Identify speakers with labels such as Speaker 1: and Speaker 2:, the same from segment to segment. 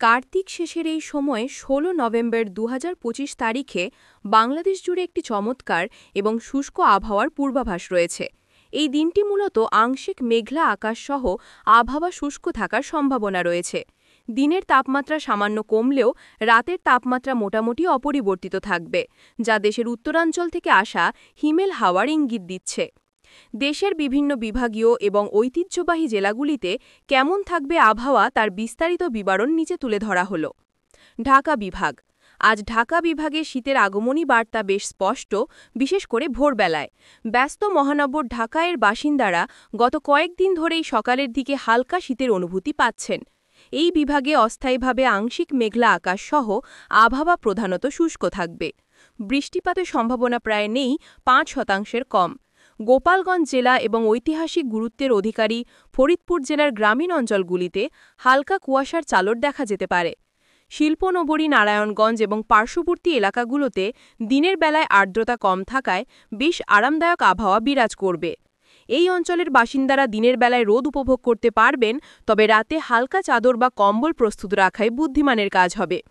Speaker 1: কার্তিক শেষের এই সময় ১৬ নভেম্বর ২০২৫ তারিখে বাংলাদেশ জুড়ে একটি চমৎকার এবং শুষ্ক আবহাওয়ার পূর্বাভাস রয়েছে। এই দিনটি মূলত আংশিক মেঘলা আকাশসহ আবহাওয়া শুষ্ক থাকার সম্ভাবনা রয়েছে। দিনের তাপমাত্রা সামান্য কমলেও রাতের তাপমাত্রা মোটামুটি অপরিবর্তিত থাকবে, যা দেশের উত্তরাঞ্চল থেকে আসা হিমেল হাওয়ার ইঙ্গিত দিচ্ছে। দেশের বিভিন্ন বিভাগীয় এবং ঐতিহ্যবাহী জেলাগুলিতে কেমন থাকবে আবহাওয়া তার বিস্তারিত বিবরণ নিচে তুলে ধরা হল। ঢাকা বিভাগ। আজ ঢাকা বিভাগে শীতের আগমনী বার্তা বেশ স্পষ্ট, বিশেষ করে ভোরবেলায়। ব্যস্ত মহানগর ঢাকায়ের বাসিন্দারা গত কয়েকদিন ধরেই সকালের দিকে হালকা শীতের অনুভূতি পাচ্ছেন। এই বিভাগে অস্থায়ীভাবে আংশিক মেঘলা আকাশসহ আবহাওয়া প্রধানত শুষ্ক থাকবে। বৃষ্টিপাতের সম্ভাবনা প্রায় নেই, ৫% কম। গোপালগঞ্জ জেলা এবং ঐতিহাসিক গুরুত্বের অধিকারী ফরিদপুর জেলার গ্রামীণ অঞ্চলগুলিতে হালকা কুয়াশার চাদর দেখা যেতে পারে। শিল্পনগরী নারায়ণগঞ্জ এবং পার্শ্ববর্তী এলাকাগুলোতে দিনের বেলায় আর্দ্রতা কম থাকায় বেশ আরামদায়ক আবহাওয়া বিরাজ করবে। এই অঞ্চলের বাসিন্দারা দিনের বেলায় রোদ উপভোগ করতে পারবেন, তবে রাতে হালকা চাদর বা কম্বল প্রস্তুত রাখাই বুদ্ধিমানের কাজ হবে।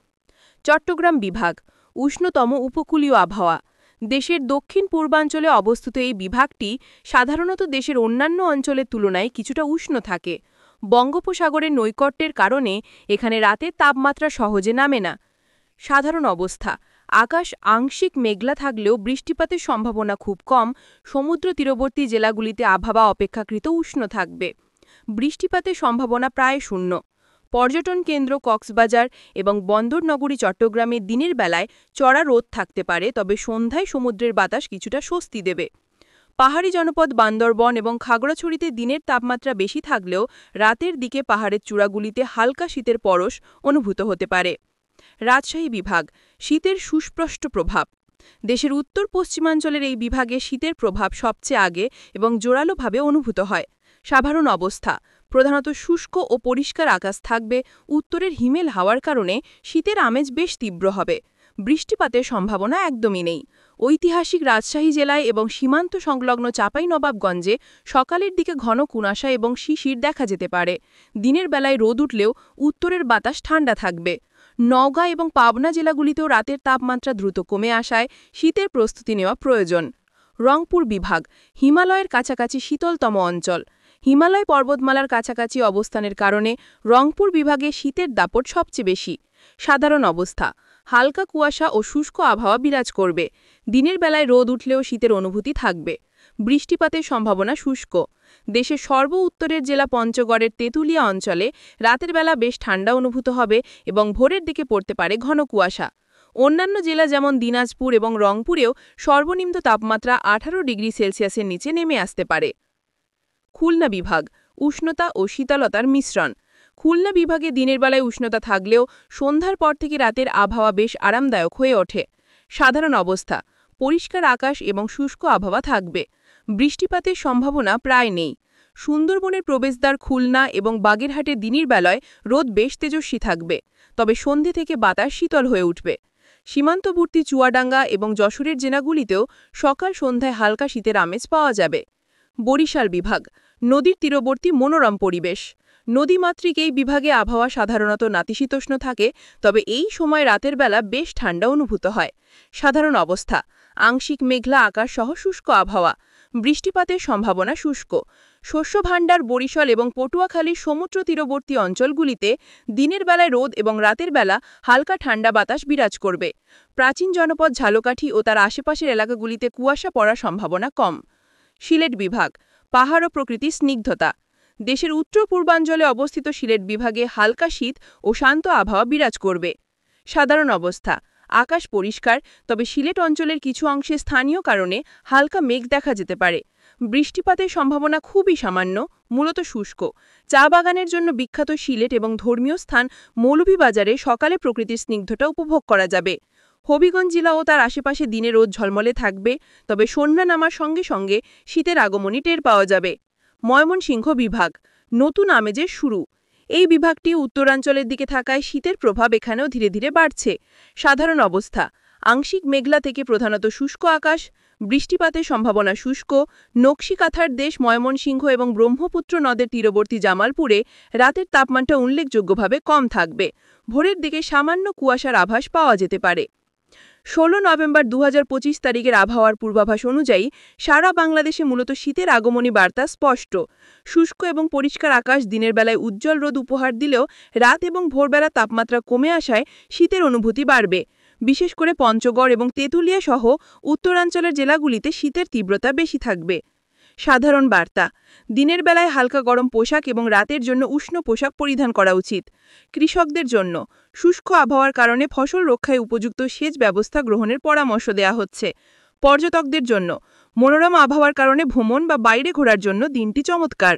Speaker 1: চট্টগ্রাম বিভাগ। উষ্ণতম উপকূলীয় আবহাওয়া। দেশের দক্ষিণ পূর্বাঞ্চলে অবস্থিত এই বিভাগটি সাধারণত দেশের অন্যান্য অঞ্চলের তুলনায় কিছুটা উষ্ণ থাকে। বঙ্গোপসাগরের নৈকট্যের কারণে এখানে রাতের তাপমাত্রা সহজে নামে না। সাধারণ অবস্থা। আকাশ আংশিক মেঘলা থাকলেও বৃষ্টিপাতের সম্ভাবনা খুব কম। সমুদ্র তীরবর্তী জেলাগুলিতে আবহাওয়া অপেক্ষাকৃত উষ্ণ থাকবে। বৃষ্টিপাতের সম্ভাবনা প্রায় শূন্য। পর্যটন কেন্দ্র কক্সবাজার এবং বন্দরনগরী চট্টগ্রামে দিনের বেলায় চড়া রোদ থাকতে পারে, তবে সন্ধ্যায় সমুদ্রের বাতাস কিছুটা স্বস্তি দেবে। পাহাড়ি জনপদ বান্দরবন এবং খাগড়াছড়িতে দিনের তাপমাত্রা বেশি থাকলেও রাতের দিকে পাহাড়ের চূড়াগুলিতে হালকা শীতের পরশ অনুভূত হতে পারে। রাজশাহী বিভাগ। শীতের সুস্পষ্ট প্রভাব। দেশের উত্তর পশ্চিমাঞ্চলের এই বিভাগে শীতের প্রভাব সবচেয়ে আগে এবং জোরালোভাবে অনুভূত হয়। সাধারণ অবস্থা। প্রধানত শুষ্ক ও পরিষ্কার আকাশ থাকবে। উত্তরের হিমেল হাওয়ার কারণে শীতের আমেজ বেশ তীব্র হবে। বৃষ্টিপাতের সম্ভাবনা একদমই নেই। ঐতিহাসিক রাজশাহী জেলায় এবং সীমান্ত সংলগ্ন চাঁপাইনবাবগঞ্জে সকালের দিকে ঘন কুয়াশা এবং শিশির দেখা যেতে পারে। দিনের বেলায় রোদ উঠলেও উত্তরের বাতাস ঠান্ডা থাকবে। নওগাঁ এবং পাবনা জেলাগুলিতেও রাতের তাপমাত্রা দ্রুত কমে আসায় শীতের প্রস্তুতি নেওয়া প্রয়োজন। রংপুর বিভাগ। হিমালয়ের কাছাকাছি শীতলতম অঞ্চল। হিমালয় পর্বতমালার কাছাকাছি অবস্থানের কারণে রংপুর বিভাগে শীতের দাপট সবচেয়ে বেশি। সাধারণ অবস্থা। হালকা কুয়াশা ও শুষ্ক আবহাওয়া বিরাজ করবে। দিনের বেলায় রোদ উঠলেও শীতের অনুভূতি থাকবে। বৃষ্টিপাতের সম্ভাবনা শুষ্ক। দেশের সর্ব উত্তরের জেলা পঞ্চগড়ের তেঁতুলিয়া অঞ্চলে রাতের বেলা বেশ ঠান্ডা অনুভূত হবে এবং ভোরের দিকে পড়তে পারে ঘন কুয়াশা। অন্যান্য জেলা যেমন দিনাজপুর এবং রংপুরেও সর্বনিম্ন তাপমাত্রা 18°C নিচে নেমে আসতে পারে। খুলনা বিভাগ। উষ্ণতা ও শীতলতার মিশ্রণ। খুলনা বিভাগে দিনের বেলায় উষ্ণতা থাকলেও সন্ধ্যার পর থেকে রাতের আবহাওয়া বেশ আরামদায়ক হয়ে ওঠে। সাধারণ অবস্থা। পরিষ্কার আকাশ এবং শুষ্ক আবহাওয়া থাকবে। বৃষ্টিপাতের সম্ভাবনা প্রায় নেই। সুন্দরবনের প্রবেশদ্বার খুলনা এবং বাগেরহাটে দিনের বেলায় রোদ বেশ তেজস্বী থাকবে, তবে সন্ধে থেকে বাতাস শীতল হয়ে উঠবে। সীমান্তবর্তী চুয়াডাঙ্গা এবং যশোরের জেলাগুলিতেও সকাল সন্ধ্যায় হালকা শীতের আমেজ পাওয়া যাবে। বরিশাল বিভাগ। নদীর তীরবর্তী মনোরম পরিবেশ। নদীমাতৃক এই বিভাগে আবহাওয়া সাধারণত নাতিশীতোষ্ণ থাকে, তবে এই সময় রাতের বেলা বেশ ঠান্ডা অনুভূত হয়। সাধারণ অবস্থা। আংশিক মেঘলা আকাশ সহ শুষ্ক আবহাওয়া। বৃষ্টিপাতের সম্ভাবনা শুষ্ক। শস্য ভাণ্ডার বরিশাল এবং পটুয়াখালীর সমুদ্র তীরবর্তী অঞ্চলগুলিতে দিনের বেলায় রোদ এবং রাতের বেলা হালকা ঠান্ডা বাতাস বিরাজ করবে। প্রাচীন জনপদ ঝালকাঠি ও তার আশেপাশের এলাকাগুলিতে কুয়াশা পড়ার সম্ভাবনা কম। সিলেট বিভাগ। পাহাড় ও প্রকৃতির স্নিগ্ধতা। দেশের উত্তর পূর্বাঞ্চলে অবস্থিত সিলেট বিভাগে হালকা শীত ও শান্ত আবহাওয়া বিরাজ করবে। সাধারণ অবস্থা। আকাশ পরিষ্কার, তবে সিলেট অঞ্চলের কিছু অংশে স্থানীয় কারণে হালকা মেঘ দেখা যেতে পারে। বৃষ্টিপাতের সম্ভাবনা খুবই সামান্য, মূলত শুষ্ক। চা বাগানের জন্য বিখ্যাত সিলেট এবং ধর্মীয় স্থান মৌলভীবাজারে সকালে প্রকৃতির স্নিগ্ধতা উপভোগ করা যাবে। হবিগঞ্জ জেলা ও তার আশেপাশে দিনে রোদ ঝলমলে থাকবে, তবে সন্ধ্যা নামার সঙ্গে সঙ্গে শীতের আগমনী টের পাওয়া যাবে। ময়মনসিংহ বিভাগ। নতুন আমেজের শুরু। এই বিভাগটি উত্তরাঞ্চলের দিকে থাকায় শীতের প্রভাব এখানেও ধীরে ধীরে বাড়ছে। সাধারণ অবস্থা। আংশিক মেঘলা থেকে প্রধানত শুষ্ক আকাশ। বৃষ্টিপাতের সম্ভাবনা শুষ্ক। নকশিকাঁথার দেশ ময়মনসিংহ এবং ব্রহ্মপুত্র নদের তীরবর্তী জামালপুরে রাতের তাপমাত্রা উল্লেখযোগ্যভাবে কম থাকবে। ভোরের দিকে সামান্য কুয়াশার আভাস পাওয়া যেতে পারে। ১৬ নভেম্বর ২০২৫ তারিখের আবহাওয়ার পূর্বাভাস অনুযায়ী সারা বাংলাদেশে মূলত শীতের আগমনী বার্তা স্পষ্ট। শুষ্ক এবং পরিষ্কার আকাশ দিনের বেলায় উজ্জ্বল রোদ উপহার দিলেও রাত এবং ভোরবেলা তাপমাত্রা কমে আসায় শীতের অনুভূতি বাড়বে। বিশেষ করে পঞ্চগড় এবং তেঁতুলিয়া সহ উত্তরাঞ্চলের জেলাগুলিতে শীতের তীব্রতা বেশি থাকবে। সাধারণ বার্তা: দিনের বেলায় হালকা গরম পোশাক এবং রাতের জন্য উষ্ণ পোশাক পরিধান করা উচিত। কৃষকদের জন্য শুষ্ক আবহাওয়ার কারণে ফসল রক্ষায় উপযুক্ত সেচ ব্যবস্থা গ্রহণের পরামর্শ দেওয়া হচ্ছে। পর্যটকদের জন্য মনোরম আবহাওয়ার কারণে ভ্রমণ বা বাইরে ঘোরার জন্য দিনটি চমৎকার।